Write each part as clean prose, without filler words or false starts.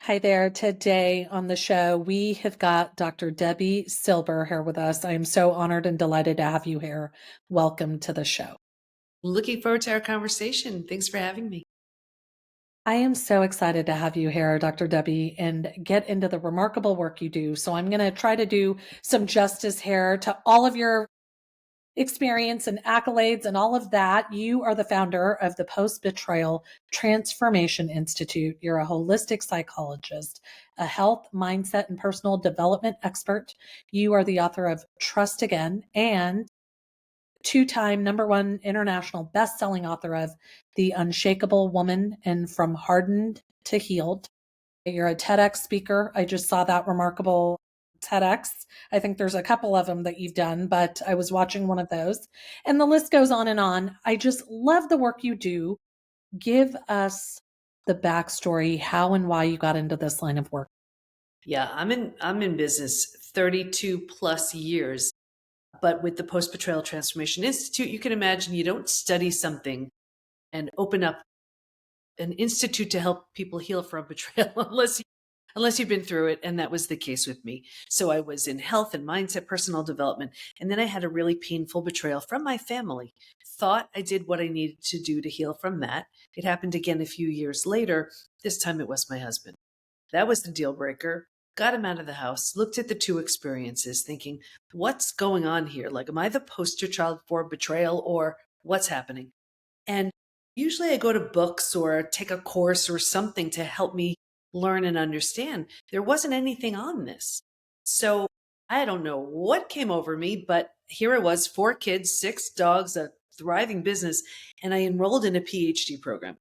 Hi there. Today on the show, we have got Dr. Debi Silber here with us. I am so honored and delighted to have you here. Welcome to the show. Looking forward to our conversation. Thanks for having me. I am so excited to have you here, Dr. Debi, and get into the remarkable work you do. So I'm going to try to do some justice here to all of your experience and accolades and all of that. You are the founder of the Post-Betrayal Transformation Institute. You're a holistic psychologist, a health, mindset, and personal development expert. You are the author of Trust Again and two-time number one international best-selling author of The Unshakable Woman and From Hardened to Healed. You're a TEDx speaker. I just saw that remarkable TEDx. I think there's a couple of them that you've done, but I was watching one of those. And the list goes on and on. I just love the work you do. Give us the backstory, how and why you got into this line of work. Yeah, I'm in business 32 plus years, but with the Post Betrayal Transformation Institute, you can imagine you don't study something and open up an institute to help people heal from betrayal unless you've been through it, and that was the case with me. So I was in health and mindset, personal development, and then I had a really painful betrayal from my family. Thought I did what I needed to do to heal from that. It happened again a few years later. This time it was my husband. That was the deal breaker. Got him out of the house, looked at the two experiences, thinking, what's going on here? Like, am I the poster child for betrayal or what's happening? And usually I go to books or take a course or something to help me learn and understand. There wasn't anything on this. So I don't know what came over me, but here I was, 4 kids, 6 dogs, a thriving business, and I enrolled in a PhD program.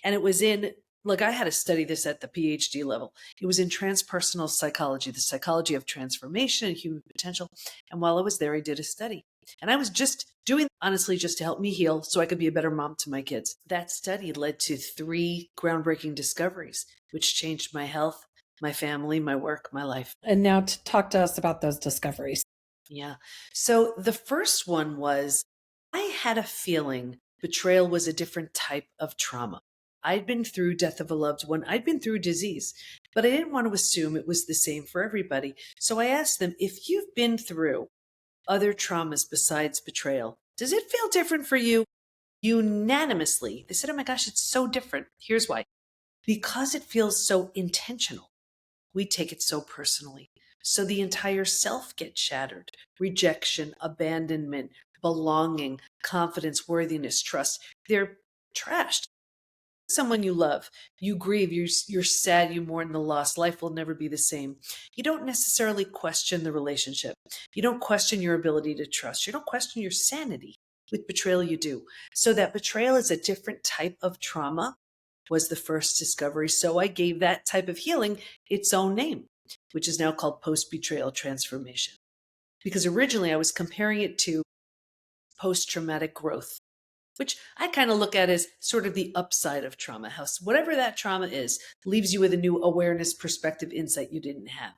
And it was in, like, I had to study this at the PhD level. It was in transpersonal psychology, the psychology of transformation and human potential. And while I was there, I did a study. And I was just doing, honestly, just to help me heal so I could be a better mom to my kids. That study led to 3 groundbreaking discoveries, which changed my health, my family, my work, my life. And now to talk to us about those discoveries. Yeah. So the first one was I had a feeling betrayal was a different type of trauma. I'd been through death of a loved one. I'd been through disease, but I didn't want to assume it was the same for everybody. So I asked them, if you've been through other traumas besides betrayal, does it feel different for you? Unanimously, they said, oh my gosh, it's so different. Here's why. Because it feels so intentional, we take it so personally. So the entire self gets shattered. Rejection, abandonment, belonging, confidence, worthiness, trust. They're trashed. Someone you love, you grieve, you're sad, you mourn the loss. Life will never be the same. You don't necessarily question the relationship. You don't question your ability to trust. You don't question your sanity. With betrayal, you do. So that betrayal is a different type of trauma was the first discovery. So I gave that type of healing its own name, which is now called post-betrayal transformation. Because originally I was comparing it to post-traumatic growth, which I kind of look at as sort of the upside of trauma. How whatever that trauma is leaves you with a new awareness, perspective, insight you didn't have.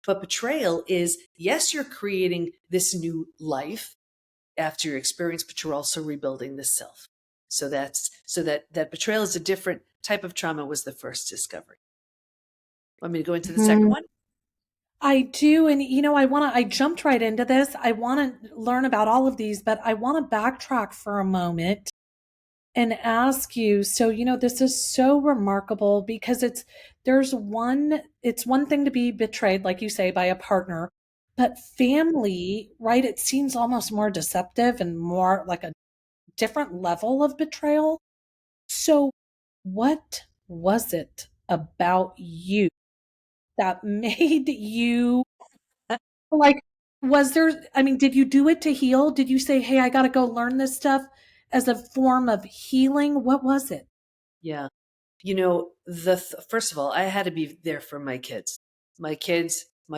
But betrayal is, yes, you're creating this new life after your experience, but you're also rebuilding the self. So that betrayal is a different type of trauma was the first discovery. Want me to go into the second one? I do. And, I jumped right into this. I want to learn about all of these, but I want to backtrack for a moment and ask you. So, this is so remarkable because it's one thing to be betrayed, like you say, by a partner, but family, right? It seems almost more deceptive and more like a different level of betrayal. So, what was it about you that made you like, was there, I mean, did you do it to heal? Did you say, hey, I got to go learn this stuff as a form of healing? What was it? Yeah. First of all, I had to be there for my kids, my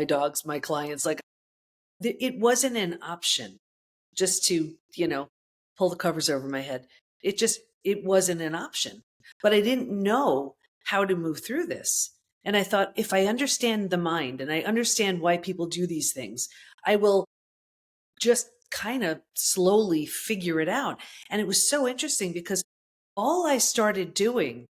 dogs, my clients. Like, it wasn't an option just to, pull the covers over my head. It wasn't an option. But I didn't know how to move through this. And I thought, if I understand the mind and I understand why people do these things, I will just kind of slowly figure it out. And it was so interesting because all I started doing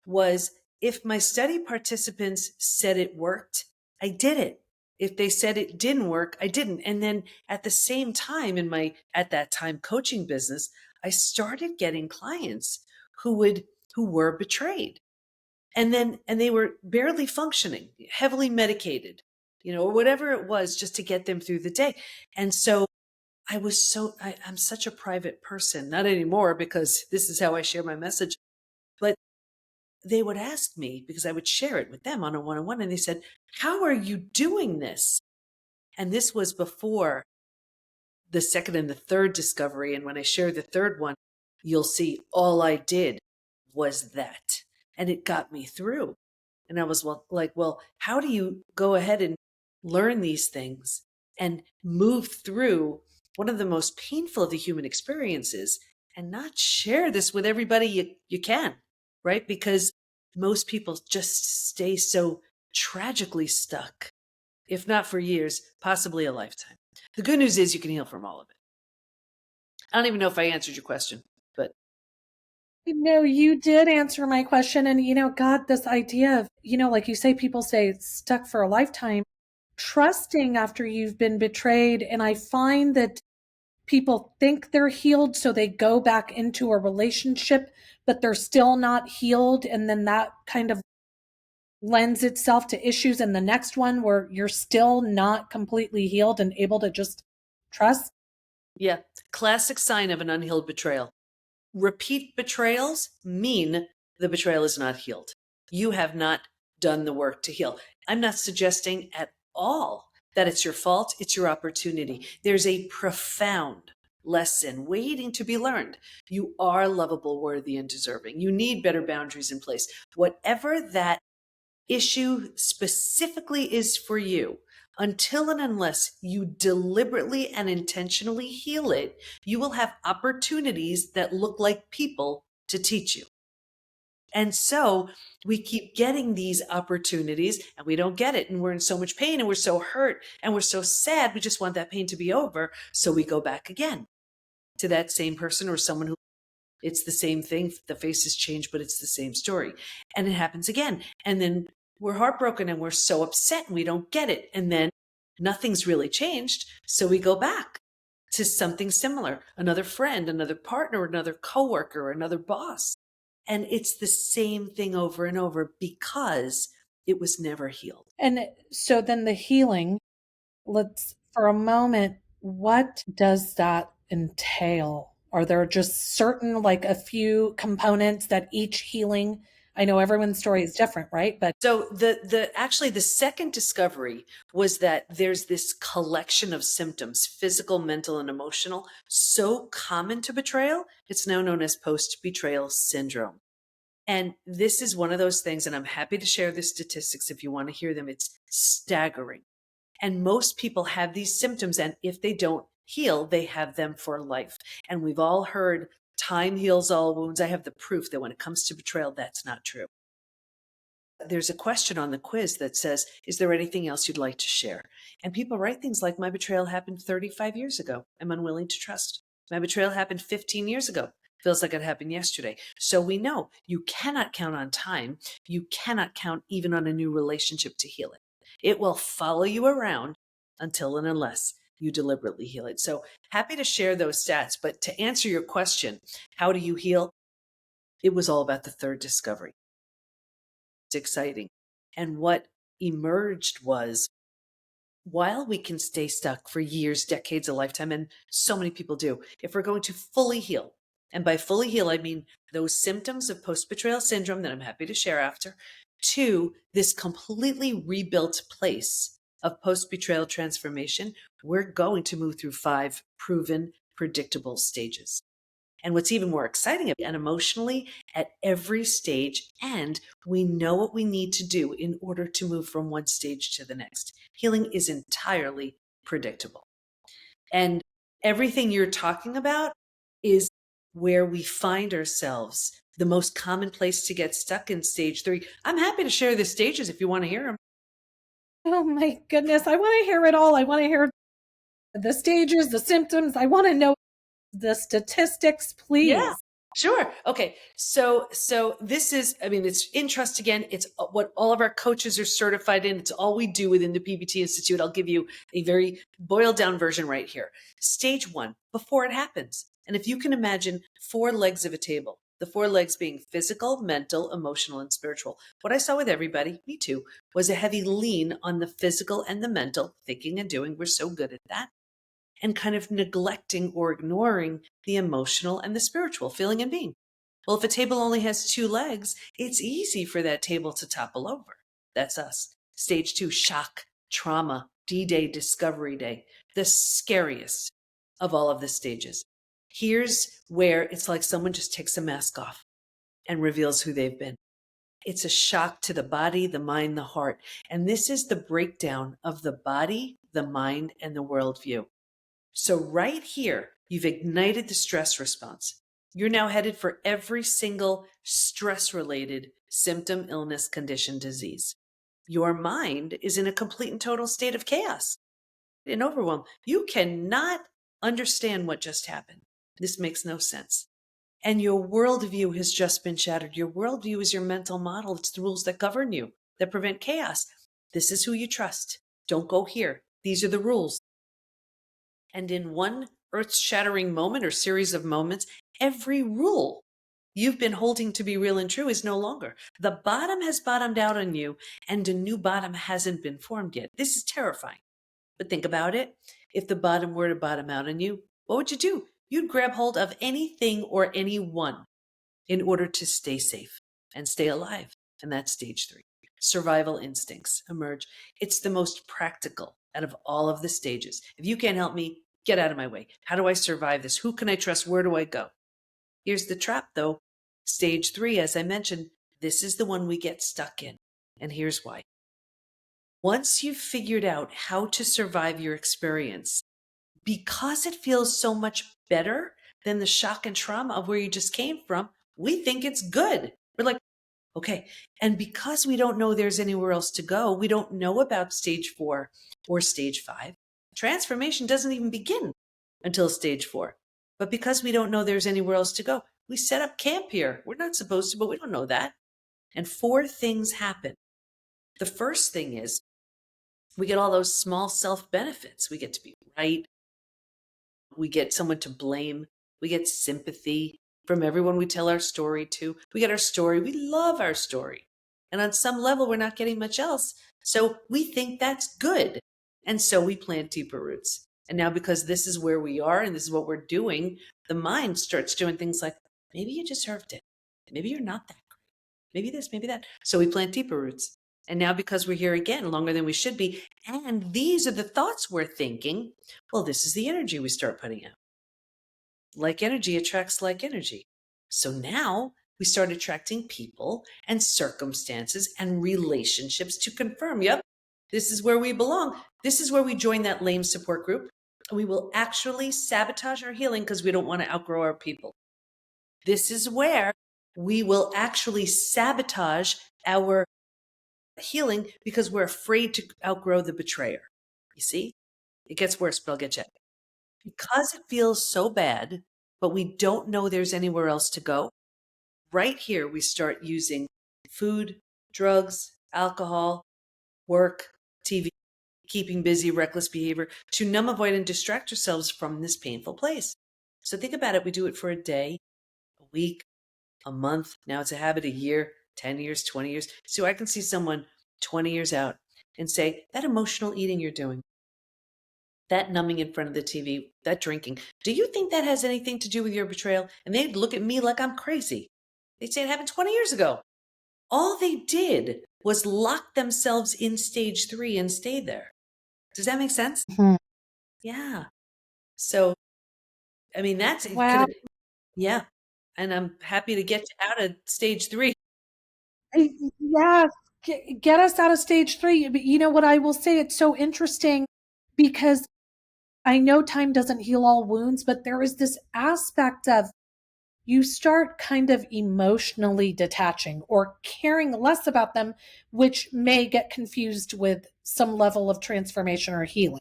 was if my study participants said it worked, I did it. If they said it didn't work, I didn't. And then at the same time in my, at that time, coaching business, I started getting clients who were betrayed. And they were barely functioning, heavily medicated, or whatever it was, just to get them through the day. And so I'm such a private person, not anymore because this is how I share my message. But they would ask me, because I would share it with them on a one-on-one, and they said, "How are you doing this?" And this was before the second and the third discovery. And when I share the third one, you'll see all I did was that. And it got me through. And I was well, how do you go ahead and learn these things and move through one of the most painful of the human experiences and not share this with everybody you can, right? Because most people just stay so tragically stuck, if not for years, possibly a lifetime. The good news is you can heal from all of it. I don't even know if I answered your question, but No, you did answer my question. And, God, this idea of, like you say, people say it's stuck for a lifetime, trusting after you've been betrayed. And I find that people think they're healed, so they go back into a relationship, but they're still not healed. And then that kind of lends itself to issues in the next one where you're still not completely healed and able to just trust. yeah, classic sign of an unhealed betrayal. Repeat betrayals mean the betrayal is not healed. You have not done the work to heal. I'm not suggesting at all that it's your fault, it's your opportunity. There's a profound lesson waiting to be learned. You are lovable, worthy, and deserving. You need better boundaries in place. Whatever that issue specifically is for you, until and unless you deliberately and intentionally heal it, you will have opportunities that look like people to teach you. And so we keep getting these opportunities and we don't get it. And we're in so much pain and we're so hurt and we're so sad. We just want that pain to be over. So we go back again to that same person or someone who, it's the same thing. The faces change, but it's the same story. And it happens again. And then we're heartbroken and we're so upset and we don't get it. And then nothing's really changed. So we go back to something similar, another friend, another partner, another coworker, another boss. And it's the same thing over and over because it was never healed. And so then the healing, let's for a moment, what does that entail? Are there just certain, like a few components that each healing, I know everyone's story is different, right? But So actually the second discovery was that there's this collection of symptoms, physical, mental, and emotional, so common to betrayal, it's now known as post-betrayal syndrome. And this is one of those things, and I'm happy to share the statistics if you want to hear them. It's staggering. And most people have these symptoms, and if they don't heal, they have them for life. And we've all heard time heals all wounds. I have the proof that when it comes to betrayal, that's not true. There's a question on the quiz that says, is there anything else you'd like to share? And people write things like, my betrayal happened 35 years ago. I'm unwilling to trust. My betrayal happened 15 years ago. Feels like it happened yesterday. So we know you cannot count on time. You cannot count even on a new relationship to heal it. It will follow you around until and unless you deliberately heal it. So happy to share those stats. But to answer your question, how do you heal? It was all about the third discovery. Exciting. And what emerged was, while we can stay stuck for years, decades, a lifetime, and so many people do, if we're going to fully heal, and by fully heal, I mean those symptoms of post-betrayal syndrome that I'm happy to share after, to this completely rebuilt place of post-betrayal transformation, we're going to move through 5 proven, predictable stages. And what's even more exciting, and emotionally at every stage, and we know what we need to do in order to move from one stage to the next. Healing is entirely predictable. And everything you're talking about is where we find ourselves. The most common place to get stuck in stage 3. I'm happy to share the stages if you want to hear them. oh my goodness, I want to hear it all. I want to hear the stages, the symptoms. I want to know the statistics, Yeah. please. Sure. Okay. So this is, I mean, it's in trust again. It's what all of our coaches are certified in. It's all we do within the PBT Institute. I'll give you a very boiled down version right here. Stage one, before it happens. And if you can imagine 4 legs of a table, the 4 legs being physical, mental, emotional, and spiritual. What I saw with everybody, me too, was a heavy lean on the physical and the mental, thinking and doing. We're so good at that, and kind of neglecting or ignoring the emotional and the spiritual, feeling and being. Well, if a table only has 2 legs, it's easy for that table to topple over. That's us. Stage 2, shock, trauma, D-Day, Discovery Day, the scariest of all of the stages. Here's where it's like someone just takes a mask off and reveals who they've been. It's a shock to the body, the mind, the heart. And this is the breakdown of the body, the mind, and the worldview. So, right here, you've ignited the stress response. You're now headed for every single stress related symptom, illness, condition, disease. Your mind is in a complete and total state of chaos and overwhelm. You cannot understand what just happened. This makes no sense. And your worldview has just been shattered. Your worldview is your mental model. It's the rules that govern you, that prevent chaos. This is who you trust. Don't go here. These are the rules. And in one earth shattering moment or series of moments, every rule you've been holding to be real and true is no longer. The bottom has bottomed out on you, and a new bottom hasn't been formed yet. This is terrifying. But think about it. If the bottom were to bottom out on you, what would you do? You'd grab hold of anything or anyone in order to stay safe and stay alive. And that's stage 3. Survival instincts emerge. It's the most practical out of all of the stages. If you can't help me, get out of my way. How do I survive this? Who can I trust? Where do I go? Here's the trap, though. Stage 3, as I mentioned, this is the one we get stuck in. And here's why. Once you've figured out how to survive your experience, because it feels so much better than the shock and trauma of where you just came from, we think it's good. We're like, okay. And because we don't know there's anywhere else to go, we don't know about stage 4 or stage 5. Transformation doesn't even begin until stage 4. But because we don't know there's anywhere else to go, we set up camp here. We're not supposed to, but we don't know that. And 4 things happen. The first thing is we get all those small self benefits. We get to be right. We get someone to blame. We get sympathy from everyone we tell our story to. We get our story. We love our story. And on some level, we're not getting much else. So we think that's good. And so we plant deeper roots. And now, because this is where we are and this is what we're doing, the mind starts doing things like, maybe you deserved it. Maybe you're not that great. Maybe this, maybe that. So we plant deeper roots. And now, because we're here again longer than we should be, and these are the thoughts we're thinking, well, this is the energy we start putting out. Like energy attracts like energy. So now we start attracting people and circumstances and relationships to confirm, yep, this is where we belong. This is where we join that lame support group. We will actually sabotage our healing because we don't want to outgrow our people. This is where we will actually sabotage our healing because we're afraid to outgrow the betrayer. You see, it gets worse, but I'll get you. Because it feels so bad, but we don't know there's anywhere else to go. Right here, we start using food, drugs, alcohol, work, TV, keeping busy, reckless behavior to numb, avoid, and distract ourselves from this painful place. So think about it. We do it for a day, a week, a month. Now it's a habit, a year, 10 years, 20 years. So I can see someone 20 years out and say, that emotional eating you're doing, that numbing in front of the TV, that drinking, do you think that has anything to do with your betrayal? And they'd look at me like I'm crazy. They'd say it happened 20 years ago. All they did was lock themselves in stage 3 and stay there. Does that make sense? Mhm. Yeah. So, I mean, that's it. Wow. Yeah. And I'm happy to get you out of stage 3. Yes. Get us out of stage 3. But you know what I will say? It's so interesting because I know time doesn't heal all wounds, but there is this aspect of you start kind of emotionally detaching or caring less about them, which may get confused with some level of transformation or healing.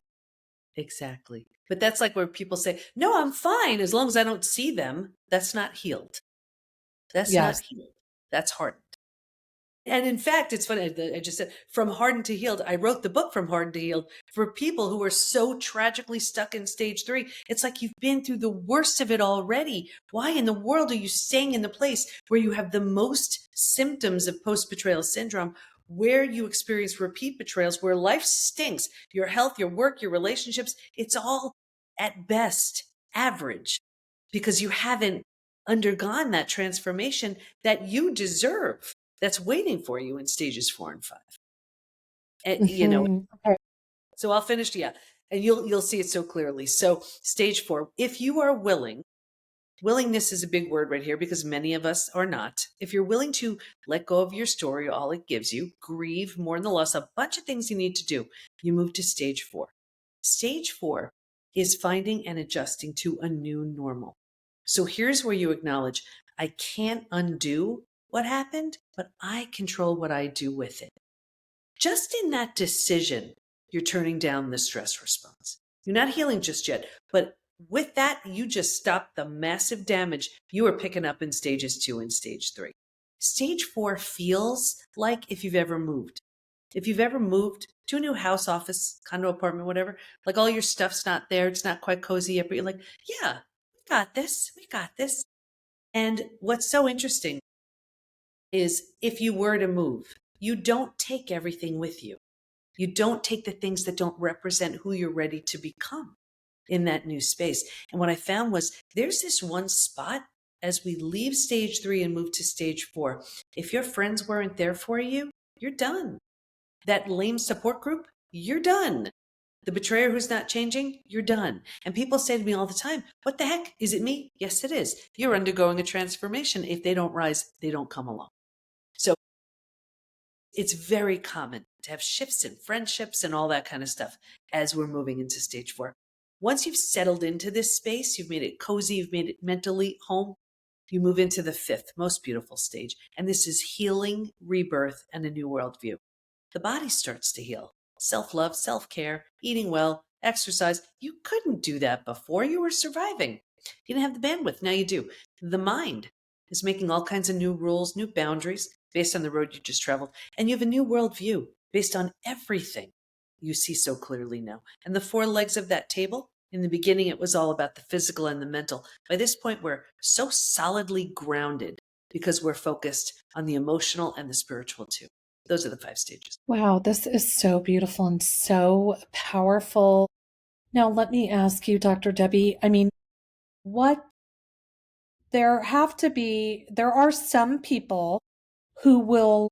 Exactly. But that's like where people say, no, I'm fine as long as I don't see them. That's not healed. That's not Yes. healed. That's hardened. And in fact, it's funny. I just said from hardened to healed. I wrote the book From Hardened to Healed for people who are so tragically stuck in stage 3. It's like you've been through the worst of it already. Why in the world are you staying in the place where you have the most symptoms of post betrayal syndrome, where you experience repeat betrayals, where life stinks, your health, your work, your relationships? It's all at best average because you haven't undergone that transformation that you deserve, that's waiting for you in stages 4 and 5. And, Okay. so I'll finish. Yeah. And you'll see it so clearly. So stage 4, if you are willing, willingness is a big word right here because many of us are not. If you're willing to let go of your story, all it gives you, grieve, mourn the loss, a bunch of things you need to do, you move to stage 4. Stage 4 is finding and adjusting to a new normal. So here's where you acknowledge, I can't undo what happened, but I control what I do with it. Just in that decision, you're turning down the stress response. You're not healing just yet, but with that, you just stop the massive damage you are picking up in stages 2 and stage 3. Stage 4 feels like if you've ever moved. If you've ever moved to a new house, office, condo, apartment, whatever, like all your stuff's not there, it's not quite cozy yet, but you're like, yeah, we got this, we got this. And what's so interesting is if you were to move, you don't take everything with you. You don't take the things that don't represent who you're ready to become in that new space. And what I found was there's this one spot as we leave stage 3 and move to stage 4. If your friends weren't there for you, you're done. That lame support group, you're done. The betrayer who's not changing, you're done. And people say to me all the time, what the heck? Is it me? Yes, it is. You're undergoing a transformation. If they don't rise, they don't come along. So it's very common to have shifts in friendships and all that kind of stuff as we're moving into stage 4. Once you've settled into this space, you've made it cozy, you've made it mentally home, you move into the 5th, most beautiful stage. And this is healing, rebirth, and a new worldview. The body starts to heal. Self-love, self-care, eating well, exercise. You couldn't do that before. You were surviving. You didn't have the bandwidth. Now you do. The mind is making all kinds of new rules, new boundaries based on the road you just traveled. And you have a new worldview based on everything you see so clearly now. And the 4 legs of that table, in the beginning, it was all about the physical and the mental. By this point, we're so solidly grounded because we're focused on the emotional and the spiritual too. Those are the 5 stages. Wow, this is so beautiful and so powerful. Now, let me ask you, Dr. Debbie, I mean, what there are some people who will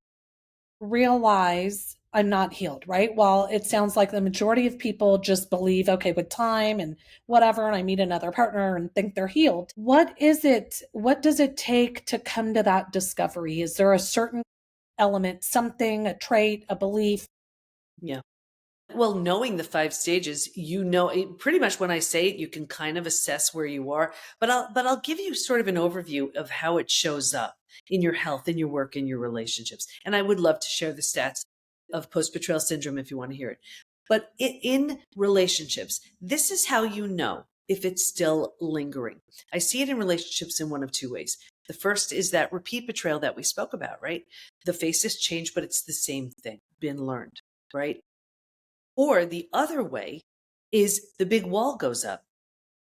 realize I'm not healed, right? While it sounds like the majority of people just believe, okay, with time and whatever, and I meet another partner and think they're healed. What does it take to come to that discovery? Is there a certain element, something, a trait, a belief? Yeah. Well, knowing the 5 stages, pretty much when I say it, you can kind of assess where you are. But I'll give you sort of an overview of how it shows up in your health, in your work, in your relationships. And I would love to share the stats of post betrayal syndrome if you want to hear it. But in relationships, this is how you know if it's still lingering. I see it in relationships in one of 2 ways. The first is that repeat betrayal that we spoke about, right? The faces change, but it's the same thing, been learned, right? Or the other way is the big wall goes up.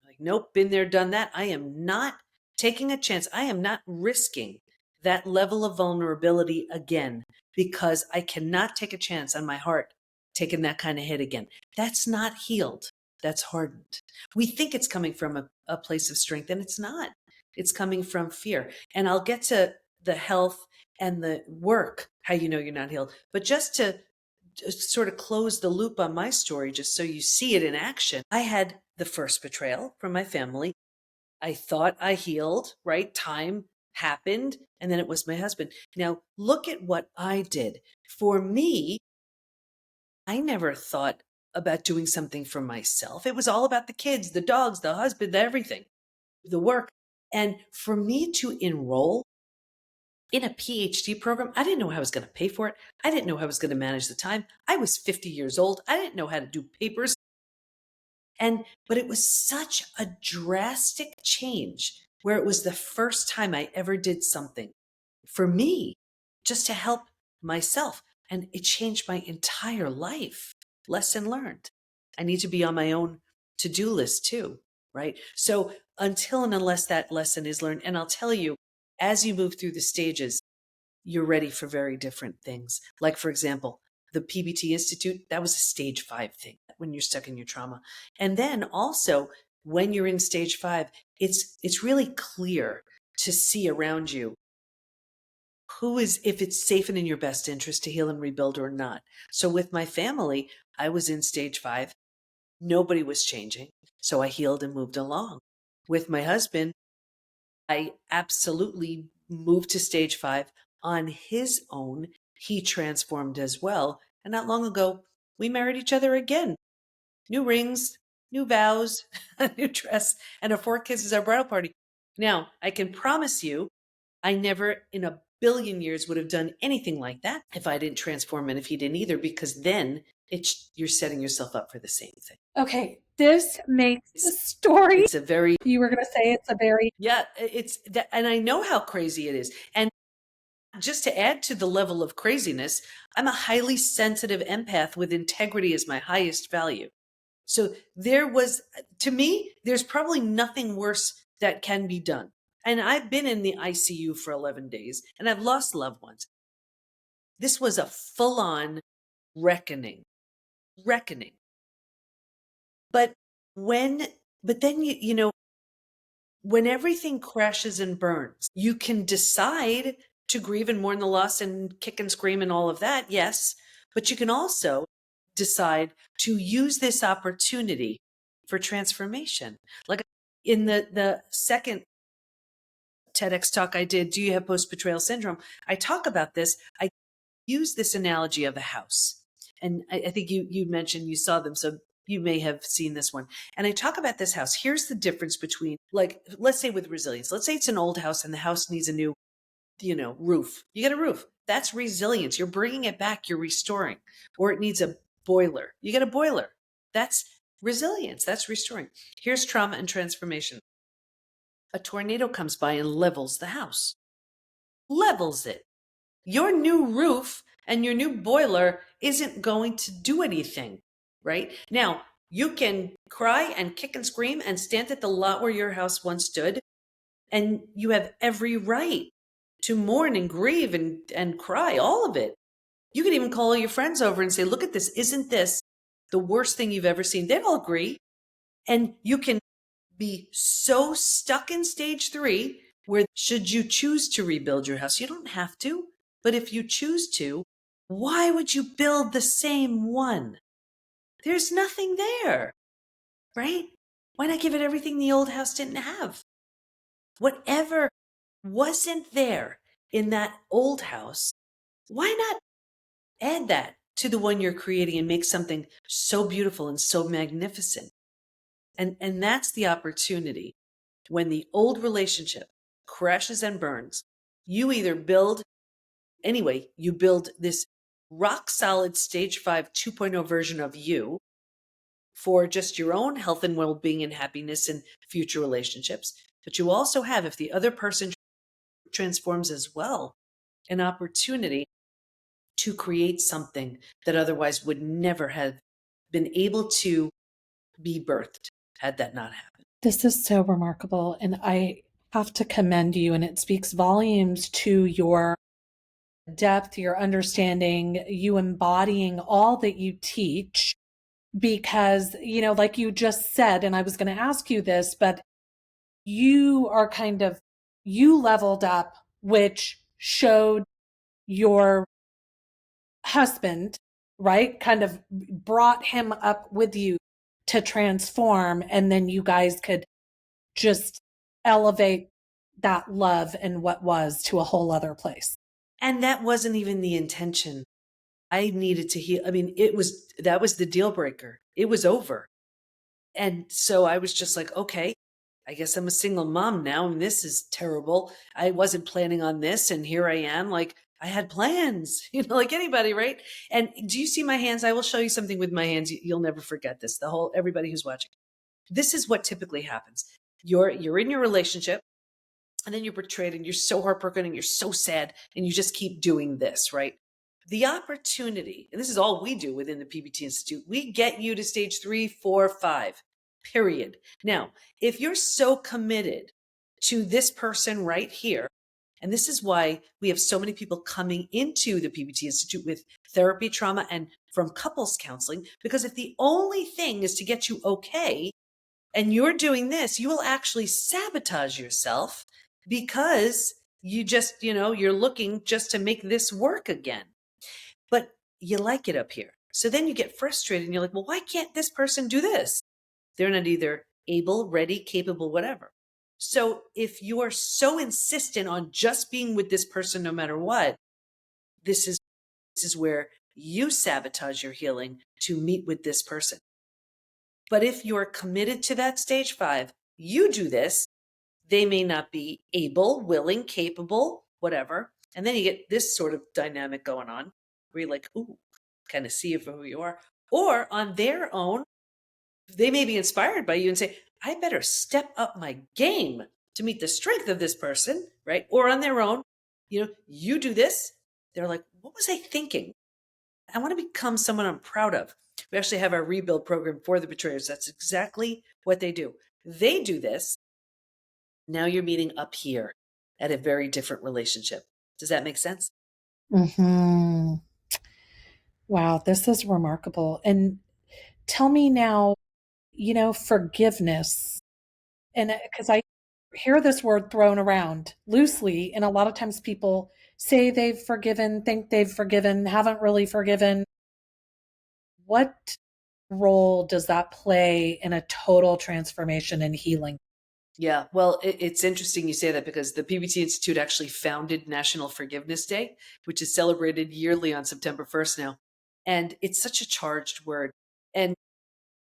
Like, nope, been there, done that. I am not taking a chance. I am not risking that level of vulnerability again because I cannot take a chance on my heart taking that kind of hit again. That's not healed. That's hardened. We think it's coming from a place of strength, and it's not. It's coming from fear. And I'll get to the health and the work, how you know you're not healed. But just to sort of close the loop on my story, just so you see it in action, I had the first betrayal from my family. I thought I healed, right? Time happened, and then it was my husband. Now, look at what I did. For me, I never thought about doing something for myself. It was all about the kids, the dogs, the husband, everything, the work. And for me to enroll in a PhD program, I didn't know how I was going to pay for it. I didn't know how I was going to manage the time. I was 50 years old. I didn't know how to do papers. But it was such a drastic change where it was the first time I ever did something for me just to help myself. And it changed my entire life. Lesson learned. I need to be on my own to do list too, right? So until and unless that lesson is learned, and I'll tell you, as you move through the stages, you're ready for very different things. Like, for example, the PBT Institute, that was a stage 5 thing when you're stuck in your trauma. And then also, when you're in stage 5, it's really clear to see around you who is, if it's safe and in your best interest to heal and rebuild or not. So with my family, I was in stage 5. Nobody was changing. So I healed and moved along. With my husband, I absolutely moved to stage 5 on his own. He transformed as well. And not long ago, we married each other again. New rings, new vows, a new dress, and our 4 kids is our bridal party. Now, I can promise you, I never in a billion years would have done anything like that if I didn't transform and if he didn't either, because then you're setting yourself up for the same thing. Okay, this makes the It's, story. it's a very, You were going to say it's a very yeah, it's that, and I know how crazy it is. And just to add to the level of craziness, I'm a highly sensitive empath with integrity as my highest value. So there was, to me, there's probably nothing worse that can be done. And I've been in the ICU for 11 days and I've lost loved ones. This was a full on reckoning, reckoning. But when, but then when everything crashes and burns, you can decide to grieve and mourn the loss and kick and scream and all of that. Yes. But you can also decide to use this opportunity for transformation. Like in the second TEDx talk I did, Do You Have Post Betrayal Syndrome? I talk about this. I use this analogy of a house. And I think you mentioned you saw them. So you may have seen this one. And I talk about this house. Here's the difference between, like, let's say with resilience, let's say it's an old house and the house needs a new, roof. You get a roof. That's resilience. You're bringing it back. You're restoring. Or it needs a boiler. You get a boiler. That's resilience. That's restoring. Here's trauma and transformation. A tornado comes by and levels the house, levels it. Your new roof and your new boiler isn't going to do anything, right? Now, you can cry and kick and scream and stand at the lot where your house once stood, and you have every right to mourn and grieve and cry, all of it. You can even call all your friends over and say, look at this. Isn't this the worst thing you've ever seen? They'll agree. And you can be so stuck in stage 3 where, should you choose to rebuild your house, you don't have to, but if you choose to, why would you build the same one? There's nothing there, right? Why not give it everything the old house didn't have? Whatever wasn't there in that old house, why not add that to the one you're creating and make something so beautiful and so magnificent? And that's the opportunity. When the old relationship crashes and burns, you either you build this rock solid stage 5 2.0 version of you for just your own health and well-being and happiness and future relationships. But you also have, if the other person transforms as well, an opportunity to create something that otherwise would never have been able to be birthed had that not happened. This is so remarkable. And I have to commend you, and it speaks volumes to your depth, your understanding, you embodying all that you teach. Because, like you just said, and I was going to ask you this, but you are you leveled up, which showed your husband, right? Kind of brought him up with you to transform. And then you guys could just elevate that love and what was to a whole other place. And that wasn't even the intention. I needed to heal. I mean, that was the deal breaker. It was over. And so I was just like, okay, I guess I'm a single mom now, and this is terrible. I wasn't planning on this, and here I am. Like, I had plans, like anybody, right? And do you see my hands? I will show you something with my hands. You'll never forget this. Everybody who's watching. This is what typically happens. You're in your relationship. And then you're betrayed and you're so heartbroken and you're so sad and you just keep doing this, right? The opportunity, and this is all we do within the PBT Institute, we get you to stage 3, 4, 5, period. Now, if you're so committed to this person right here, and this is why we have so many people coming into the PBT Institute with therapy, trauma, and from couples counseling, because if the only thing is to get you okay, and you're doing this, you will actually sabotage yourself because you just, you're looking just to make this work again. But you like it up here. So then you get frustrated and you're like, well, why can't this person do this? They're not either able, ready, capable, whatever. So if you are so insistent on just being with this person no matter what, this is where you sabotage your healing to meet with this person. But if you're committed to that stage 5, you do this, they may not be able, willing, capable, whatever. And then you get this sort of dynamic going on where you're like, ooh, kind of see it for who you are. Or on their own, they may be inspired by you and say, I better step up my game to meet the strength of this person, right? Or on their own, you do this. They're like, what was I thinking? I want to become someone I'm proud of. We actually have our rebuild program for the betrayers. That's exactly what they do. They do this. Now you're meeting up here at a very different relationship. Does that make sense? Hmm. Wow, this is remarkable. And tell me now, forgiveness. And because I hear this word thrown around loosely, and a lot of times people say they've forgiven, think they've forgiven, haven't really forgiven. What role does that play in a total transformation and healing? Yeah, well, it's interesting you say that because the PBT Institute actually founded National Forgiveness Day, which is celebrated yearly on September 1st now. And it's such a charged word. And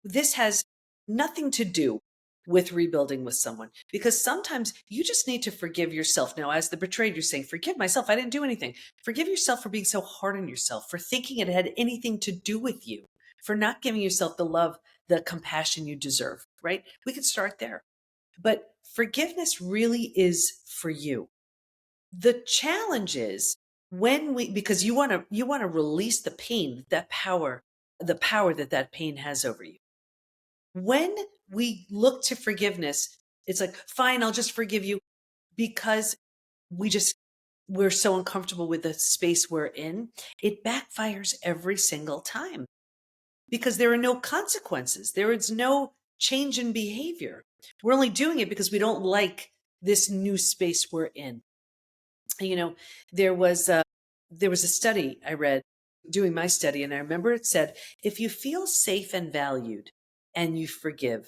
this has nothing to do with rebuilding with someone because sometimes you just need to forgive yourself. Now, as the betrayed, you're saying, forgive myself. I didn't do anything. Forgive yourself for being so hard on yourself, for thinking it had anything to do with you, for not giving yourself the love, the compassion you deserve, right? We could start there. But forgiveness really is for you. The challenge is because you want to release the pain, that power, the power that pain has over you. When we look to forgiveness, it's like, fine, I'll just forgive you because we're so uncomfortable with the space we're in. It backfires every single time because there are no consequences. There is no change in behavior. We're only doing it because we don't like this new space we're in. You know, there was a study I read doing my study, and I remember it said, if you feel safe and valued and you forgive,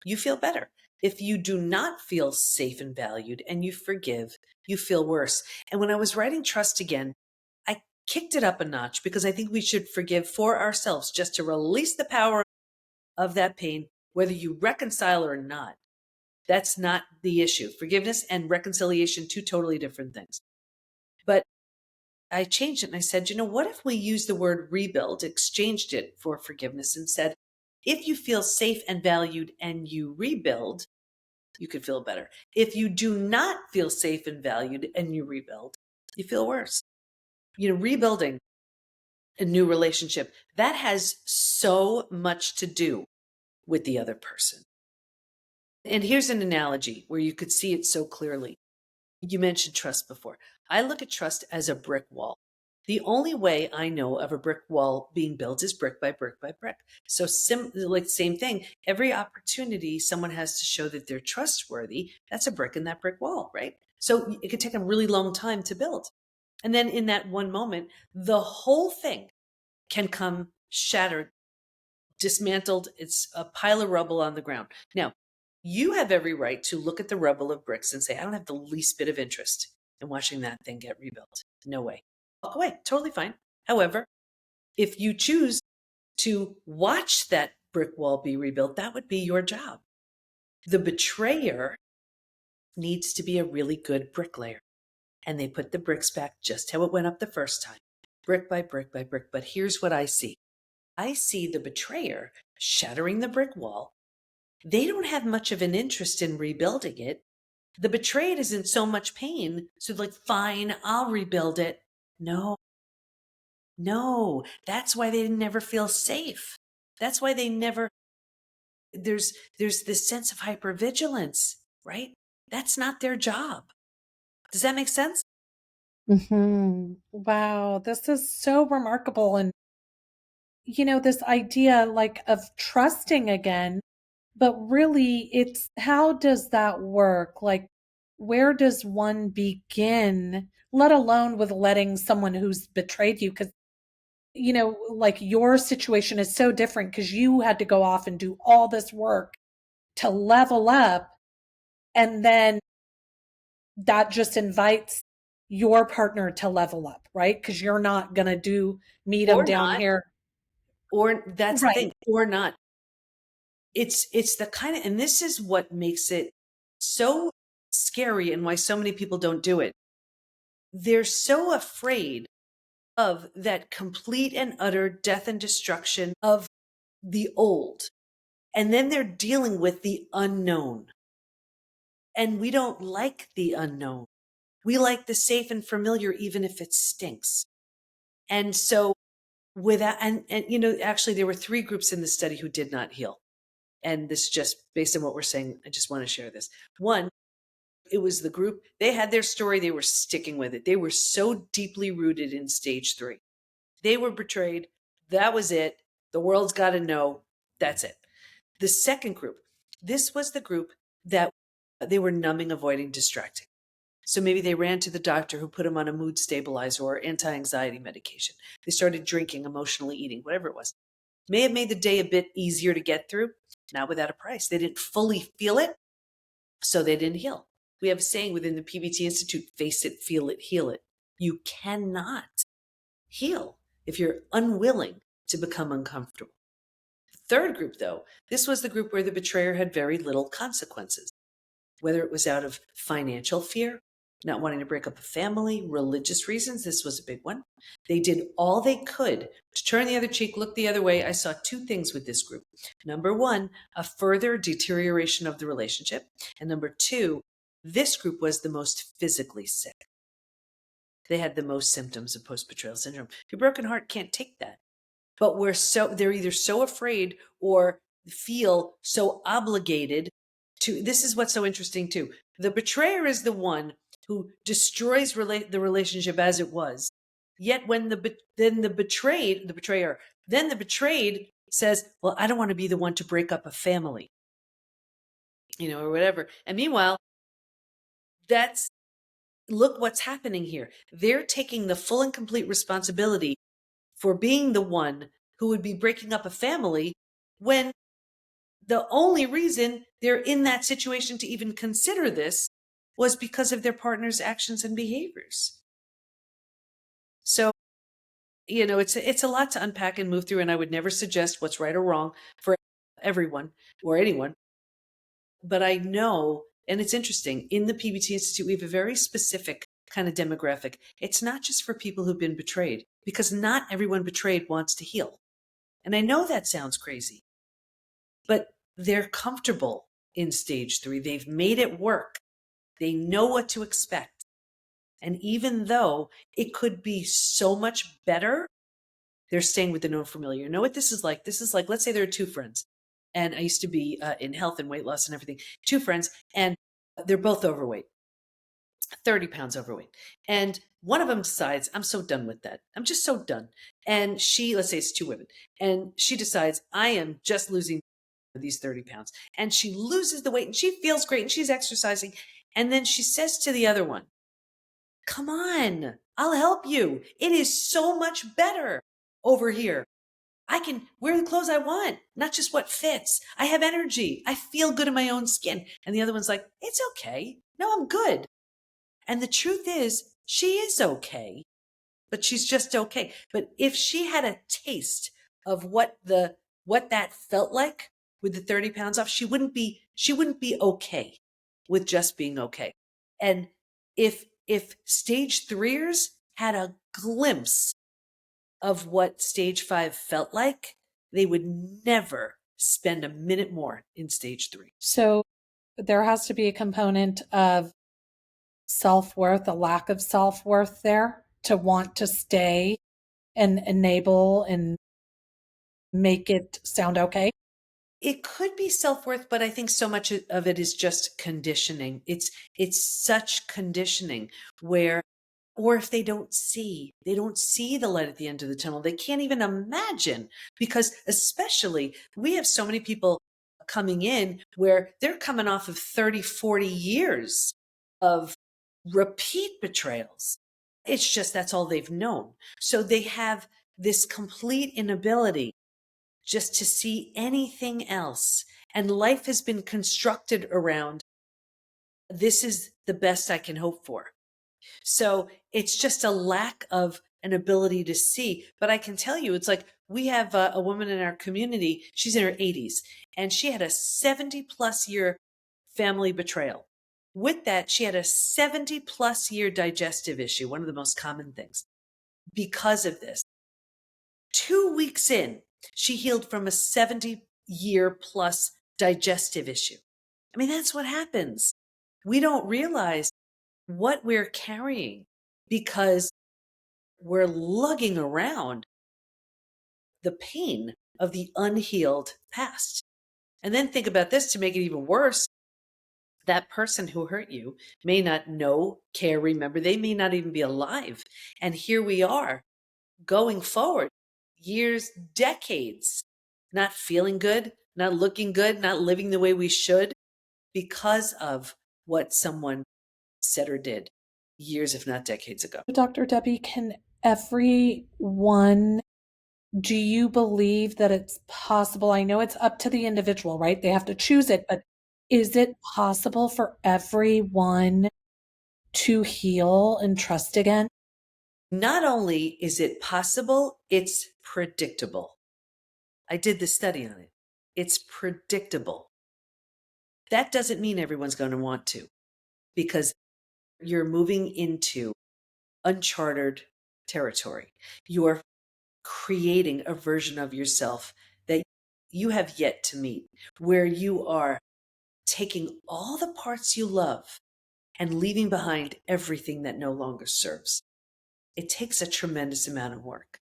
you feel better. If you do not feel safe and valued and you forgive, you feel worse. And when I was writing Trust Again, I kicked it up a notch because I think we should forgive for ourselves just to release the power of that pain, whether you reconcile or not. That's not the issue. Forgiveness and reconciliation, two totally different things. But I changed it and I said, what if we use the word rebuild, exchanged it for forgiveness and said, if you feel safe and valued and you rebuild, you could feel better. If you do not feel safe and valued and you rebuild, you feel worse. Rebuilding a new relationship, that has so much to do with the other person. And here's an analogy where you could see it so clearly. You mentioned trust before. I look at trust as a brick wall. The only way I know of a brick wall being built is brick by brick by brick. So like same thing, every opportunity someone has to show that they're trustworthy, that's a brick in that brick wall, right? So it could take a really long time to build. And then in that one moment, the whole thing can come shattered, dismantled. It's a pile of rubble on the ground. Now, you have every right to look at the rubble of bricks and say, I don't have the least bit of interest in watching that thing get rebuilt. No way. Walk away. Totally fine. However, if you choose to watch that brick wall be rebuilt, that would be your job. The betrayer needs to be a really good bricklayer. And they put the bricks back just how it went up the first time, brick by brick by brick. But here's what I see. I see the betrayer shattering the brick wall. They don't have much of an interest in rebuilding it The betrayed is in so much pain. So like, fine, I'll rebuild it. No, no. That's why they never feel safe. That's why they never, there's this sense of hypervigilance, right? That's not their job. Does that make sense? Wow, this is so remarkable. And, this idea like of trusting again, but really it's how does that work? Like, where does one begin, let alone with letting someone who's betrayed you? Because, like your situation is so different because you had to go off and do all this work to level up. And then that just invites your partner to level up, right? Because you're not going to meet them Or down not, here. or that's the Right. thing, or not. It's the kind of, and this is what makes it so scary and why so many people don't do it. They're so afraid of that complete and utter death and destruction of the old. And then they're dealing with the unknown. And we don't like the unknown. We like the safe and familiar, even if it stinks. And so without, and actually there were three groups in the study who did not heal. And this is just based on what we're saying. I just want to share this. One, it was the group, they had their story, they were sticking with it. They were so deeply rooted in stage 3. They were betrayed. That was it. The world's got to know. That's it. The second group, this was the group that they were numbing, avoiding, distracting. So maybe they ran to the doctor who put them on a mood stabilizer or anti-anxiety medication. They started drinking, emotionally eating, whatever it was. May have made the day a bit easier to get through, not without a price. They didn't fully feel it, so they didn't heal. We have a saying within the PBT Institute, face it, feel it, heal it. You cannot heal if you're unwilling to become uncomfortable. The third group, though, this was the group where the betrayer had very little consequences, whether it was out of financial fear, not wanting to break up a family, religious reasons. This was a big one. They did all they could to turn the other cheek, look the other way. I saw two things with this group. Number one, a further deterioration of the relationship. And number two, this group was the most physically sick. They had the most symptoms of post-betrayal syndrome. Your broken heart can't take that. But they're either so afraid or feel so obligated to, this is what's so interesting too. The betrayer is the one who destroys the relationship as it was. Yet when the betrayed says, well, I don't want to be the one to break up a family, or whatever. And meanwhile, that's, look what's happening here. They're taking the full and complete responsibility for being the one who would be breaking up a family when the only reason they're in that situation to even consider this was because of their partner's actions and behaviors. So, it's a lot to unpack and move through, and I would never suggest what's right or wrong for everyone or anyone. But I know, and it's interesting, in the PBT Institute, we have a very specific kind of demographic. It's not just for people who've been betrayed, because not everyone betrayed wants to heal. And I know that sounds crazy, but they're comfortable in stage 3. They've made it work. They know what to expect. And even though it could be so much better, they're staying with the known familiar. You know what this is like? This is like, let's say there are two friends. And I used to be in health and weight loss and everything. Two friends, and they're both overweight, 30 pounds overweight. And one of them decides, I'm so done with that. I'm just so done. And let's say it's two women, and she decides, I am just losing these 30 pounds. And she loses the weight and she feels great and she's exercising. And then she says to the other one, come on, I'll help you. It is so much better over here. I can wear the clothes I want, not just what fits. I have energy. I feel good in my own skin. And the other one's like, it's okay. No, I'm good. And the truth is, she is okay, but she's just okay. But if she had a taste of what that felt like with the 30 pounds off, she wouldn't be okay with just being okay. And if stage 3ers had a glimpse of what stage 5 felt like, they would never spend a minute more in stage 3. So there has to be a component of self-worth, a lack of self-worth there to want to stay and enable and make it sound okay. It could be self-worth, but I think so much of it is just conditioning. It's such conditioning where, or if they don't see the light at the end of the tunnel. They can't even imagine, because especially we have so many people coming in where they're coming off of 30, 40 years of repeat betrayals. It's just that's all they've known. So they have this complete inability just to see anything else. And life has been constructed around this is the best I can hope for. So it's just a lack of an ability to see. But I can tell you, it's like we have a woman in our community, she's in her 80s, and she had a 70-plus year family betrayal. With that, she had a 70-plus year digestive issue, one of the most common things. Because of this, 2 weeks in, she healed from a 70-year-plus digestive issue. I mean, that's what happens. We don't realize what we're carrying because we're lugging around the pain of the unhealed past. And then think about this to make it even worse. That person who hurt you may not know, care, remember, they may not even be alive. And here we are going forward, years, decades, not feeling good, not looking good, not living the way we should because of what someone said or did years, if not decades ago. Dr. Debbie, can everyone, do you believe that it's possible? I know it's up to the individual, right? They have to choose it, but is it possible for everyone to heal and trust again? Not only is it possible, it's predictable. I did the study on it. It's predictable. That doesn't mean everyone's going to want to, because you're moving into uncharted territory. You're creating a version of yourself that you have yet to meet, where you are taking all the parts you love and leaving behind everything that no longer serves. It takes a tremendous amount of work.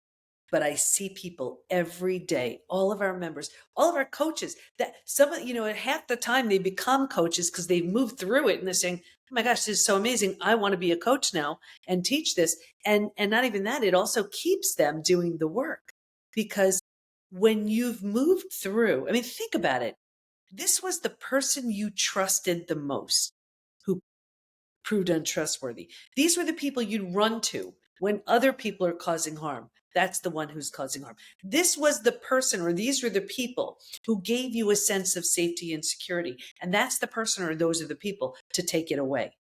But I see people every day, all of our members, all of our coaches, that some of, at half the time they become coaches because they've moved through it and they're saying, oh my gosh, this is so amazing. I want to be a coach now and teach this. And not even that, it also keeps them doing the work, because when you've moved through, I mean, think about it. This was the person you trusted the most who proved untrustworthy. These were the people you'd run to when other people are causing harm. That's the one who's causing harm. This was the person, or these were the people who gave you a sense of safety and security. And that's the person, or those are the people, to take it away.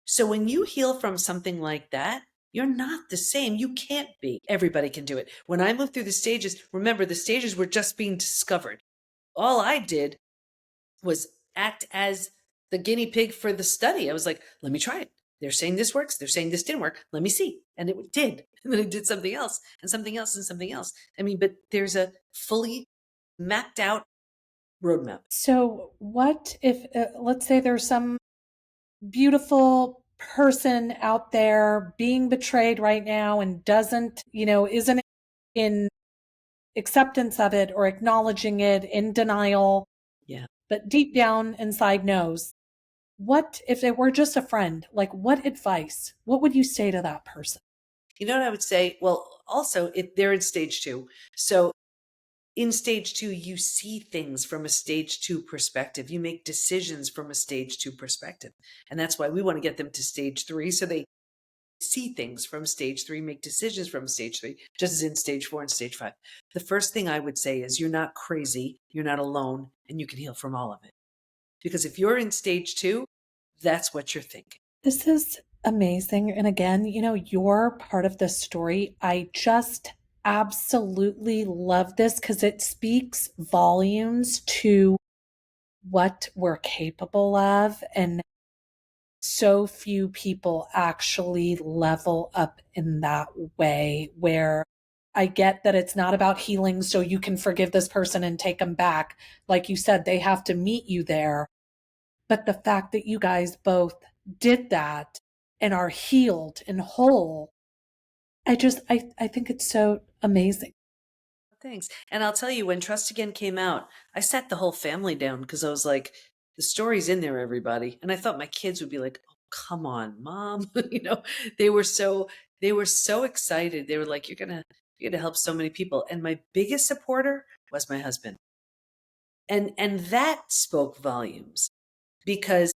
So when you heal from something like that, you're not the same. You can't be. Everybody can do it. When I moved through the stages, remember, the stages were just being discovered. All I did was act as the guinea pig for the study. I was like, let me try it. They're saying this works. They're saying this didn't work. Let me see. And it did. And then I did something else and something else and something else. I mean, but there's a fully mapped out roadmap. So, what if, let's say there's some beautiful person out there being betrayed right now and doesn't, isn't in acceptance of it or acknowledging it, in denial, Yeah. but deep down inside knows. What if it were just a friend? Like, what advice? What would you say to that person? You know what I would say? Well, also, if they're in stage 2. So in stage 2, you see things from a stage 2 perspective. You make decisions from a stage 2 perspective. And that's why we want to get them to stage 3, so they see things from stage 3, make decisions from stage 3, just as in stage 4 and stage 5. The first thing I would say is you're not crazy, you're not alone, and you can heal from all of it. Because if you're in stage 2, that's what you're thinking. This is amazing. And again, you're part of this story. I just absolutely love this because it speaks volumes to what we're capable of. And so few people actually level up in that way, where I get that it's not about healing so you can forgive this person and take them back. Like you said, they have to meet you there. But the fact that you guys both did that and are healed and whole, I think it's so amazing. Thanks. And I'll tell you, when Trust Again came out, I sat the whole family down because I was like, the story's in there, everybody. And I thought my kids would be like, oh, come on, mom. They were so excited. They were like, you're gonna help so many people. And my biggest supporter was my husband. And that spoke volumes because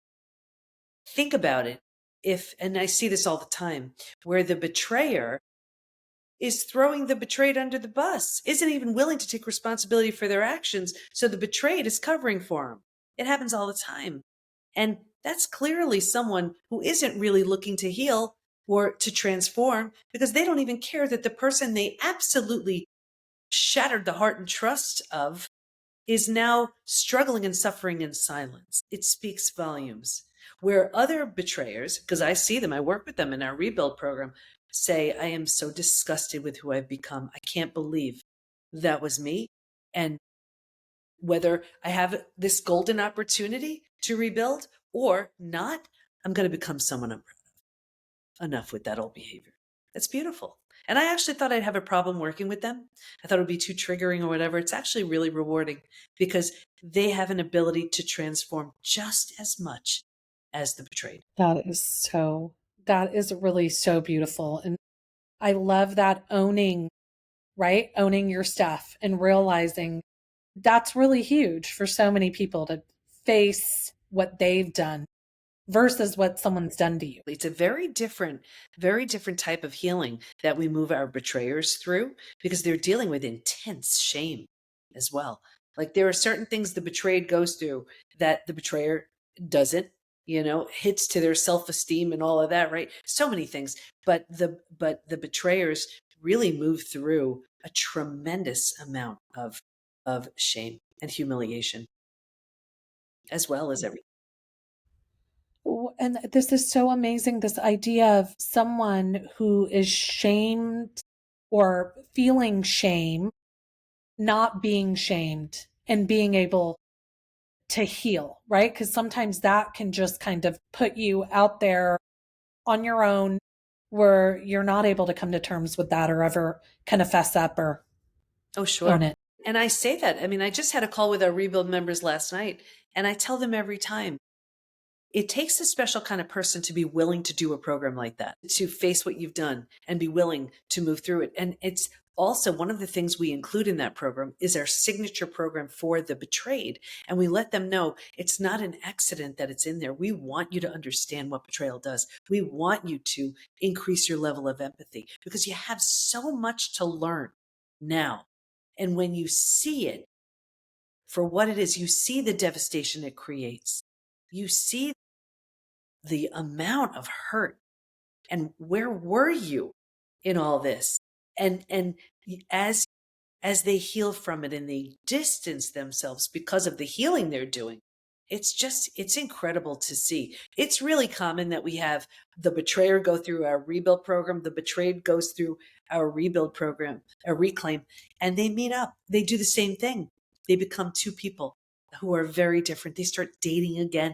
think about it. If, and I see this all the time, where the betrayer is throwing the betrayed under the bus, isn't even willing to take responsibility for their actions. So the betrayed is covering for them. It happens all the time. And that's clearly someone who isn't really looking to heal or to transform because they don't even care that the person they absolutely shattered the heart and trust of is now struggling and suffering in silence. It speaks volumes. Where other betrayers, because I see them, I work with them in our rebuild program, say, I am so disgusted with who I've become. I can't believe that was me. And whether I have this golden opportunity to rebuild or not, I'm going to become someone I'm enough with that old behavior. That's beautiful. And I actually thought I'd have a problem working with them. I thought it would be too triggering or whatever. It's actually really rewarding because they have an ability to transform just as much as the betrayed. That is really so beautiful. And I love that owning, right? Owning your stuff and realizing that's really huge for so many people to face what they've done versus what someone's done to you. It's a very different type of healing that we move our betrayers through because they're dealing with intense shame as well. Like there are certain things the betrayed goes through that the betrayer doesn't, hits to their self-esteem and all of that, right? So many things. But the betrayers really move through a tremendous amount of shame and humiliation as well as everything. And this is so amazing, this idea of someone who is shamed or feeling shame, not being shamed and being able to heal, right? Because sometimes that can just kind of put you out there on your own where you're not able to come to terms with that or ever kind of fess up or Oh, sure. own it. And I say that. I mean, I just had a call with our rebuild members last night, and I tell them every time it takes a special kind of person to be willing to do a program like that, to face what you've done and be willing to move through it. And it's also one of the things we include in that program is our signature program for the betrayed. And we let them know it's not an accident that it's in there. We want you to understand what betrayal does. We want you to increase your level of empathy because you have so much to learn now. And when you see it for what it is, you see the devastation it creates. You see the amount of hurt and where were you in all this? And as they heal from it and they distance themselves because of the healing they're doing, it's incredible to see. It's really common that we have the betrayer go through our rebuild program, the betrayed goes through our rebuild program, a reclaim, and they meet up. They do the same thing. They become two people who are very different. They start dating again.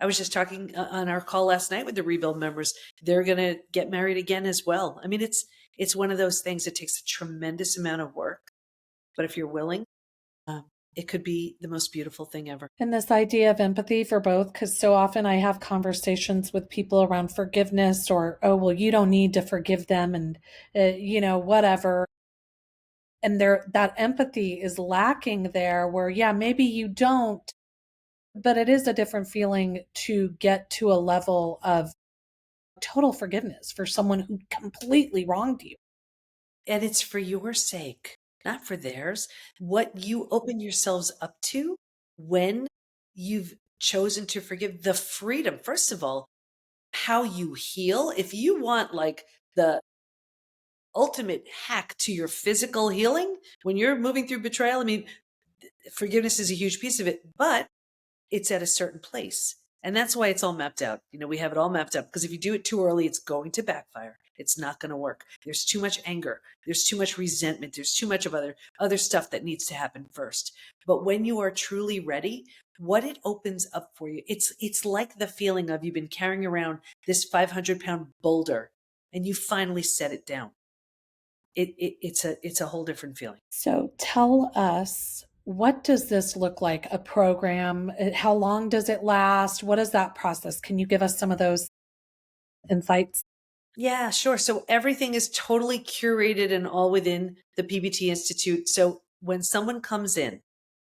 I was just talking on our call last night with the rebuild members. They're going to get married again as well. I mean, it's one of those things that takes a tremendous amount of work, but if you're willing, um, it could be the most beautiful thing ever. And this idea of empathy for both, because so often I have conversations with people around forgiveness or, oh, well, you don't need to forgive them and, whatever. And that empathy is lacking there where, yeah, maybe you don't, but it is a different feeling to get to a level of total forgiveness for someone who completely wronged you. And it's for your sake, not for theirs. What you open yourselves up to when you've chosen to forgive, the freedom, first of all, how you heal. If you want like the ultimate hack to your physical healing when you're moving through betrayal, I mean, forgiveness is a huge piece of it, but it's at a certain place. And that's why it's all mapped out. We have it all mapped up because if you do it too early, it's going to backfire. It's not going to work. There's too much anger. There's too much resentment. There's too much of other stuff that needs to happen first. But when you are truly ready, what it opens up for you, it's like the feeling of you've been carrying around this 500-pound boulder and you finally set it down. It's a whole different feeling. So tell us, what does this look like? A program? How long does it last? What is that process? Can you give us some of those insights? Yeah, sure. So everything is totally curated and all within the PBT Institute. So when someone comes in,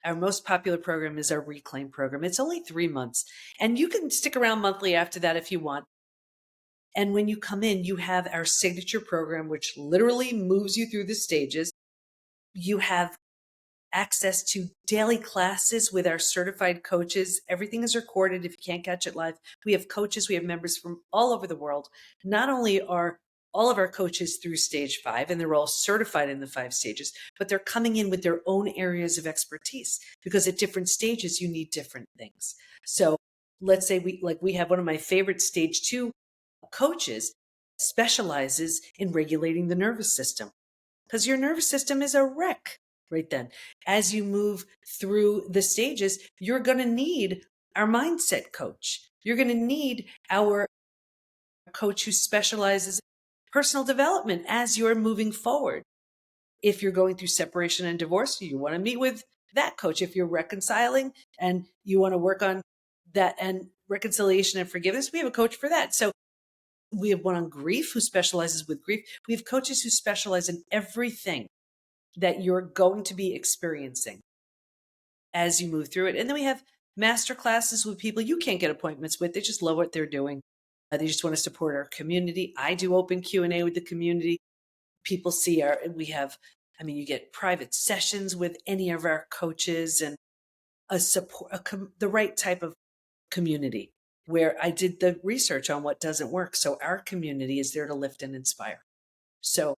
our most popular program is our Reclaim program. It's only 3 months, and you can stick around monthly after that if you want. And when you come in, you have our signature program, which literally moves you through the stages. You have access to daily classes with our certified coaches. Everything is recorded if you can't catch it live. We have coaches, we have members from all over the world. Not only are all of our coaches through stage 5 and they're all certified in the 5 stages, but they're coming in with their own areas of expertise because at different stages you need different things. So let's say we have one of my favorite stage 2 coaches specializes in regulating the nervous system because your nervous system is a wreck right then. As you move through the stages, you're going to need our mindset coach. You're going to need our coach who specializes in personal development as you're moving forward. If you're going through separation and divorce, you want to meet with that coach. If you're reconciling and you want to work on that and reconciliation and forgiveness, we have a coach for that. So we have one on grief who specializes with grief. We have coaches who specialize in everything that you're going to be experiencing as you move through it. And then we have master classes with people you can't get appointments with. They just love what they're doing. They just want to support our community. I do open Q&A with the community. People see you get private sessions with any of our coaches and the right type of community where I did the research on what doesn't work. So our community is there to lift and inspire. So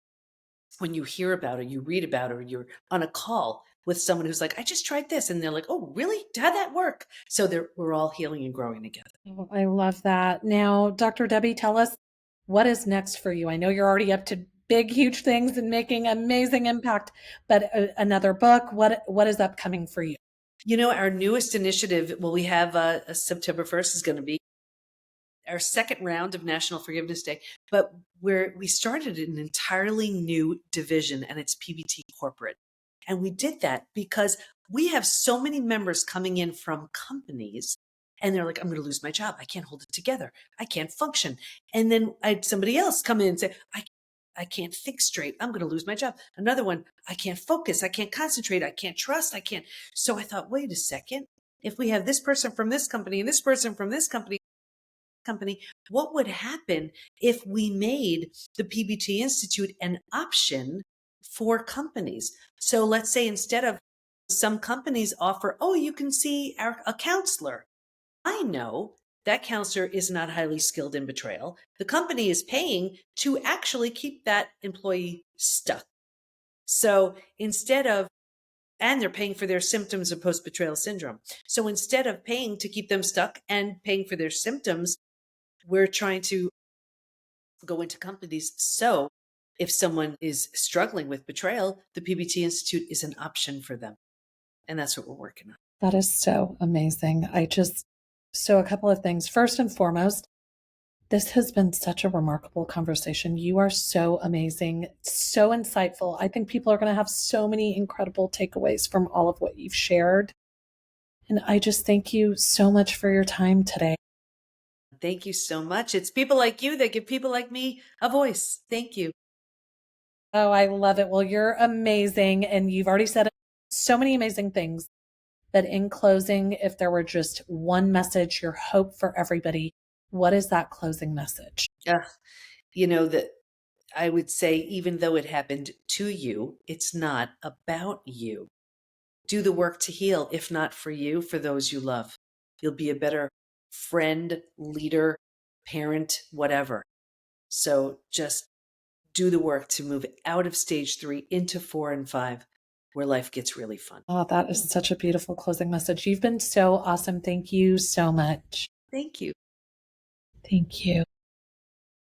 when you hear about it, you read about it, or you're on a call with someone who's like, I just tried this. And they're like, oh, really? How'd that work? So we're all healing and growing together. Oh, I love that. Now, Dr. Debbie, tell us, what is next for you? I know you're already up to big, huge things and making amazing impact, but another book, what is upcoming for you? Our newest initiative, we have September 1st is going to be our second round of National Forgiveness Day, but we started an entirely new division, and it's PBT Corporate. And we did that because we have so many members coming in from companies, and they're like, I'm going to lose my job. I can't hold it together. I can't function. And then I had somebody else come in and say, I can't think straight. I'm going to lose my job. Another one, I can't focus. I can't concentrate. I can't trust. I can't. So I thought, wait a second. If we have this person from this company and this person from this company, what would happen if we made the PBT Institute an option for companies? So let's say instead of some companies offer, oh, you can see a counselor. I know that counselor is not highly skilled in betrayal. The company is paying to actually keep that employee stuck. So and they're paying for their symptoms of post-betrayal syndrome. So instead of paying to keep them stuck and paying for their symptoms, we're trying to go into companies. So if someone is struggling with betrayal, the PBT Institute is an option for them. And that's what we're working on. That is so amazing. So a couple of things. First and foremost, this has been such a remarkable conversation. You are so amazing, so insightful. I think people are going to have so many incredible takeaways from all of what you've shared. And I just thank you so much for your time today. Thank you so much. It's people like you that give people like me a voice. Thank you. Oh, I love it. Well, you're amazing. And you've already said so many amazing things. But in closing, if there were just one message, your hope for everybody, what is that closing message? That I would say, even though it happened to you, it's not about you. Do the work to heal, if not for you, for those you love. You'll be a better friend, leader, parent, whatever. So just do the work to move out of stage 3 into 4 and 5, where life gets really fun. Oh, that is such a beautiful closing message. You've been so awesome. Thank you so much. Thank you. Thank you.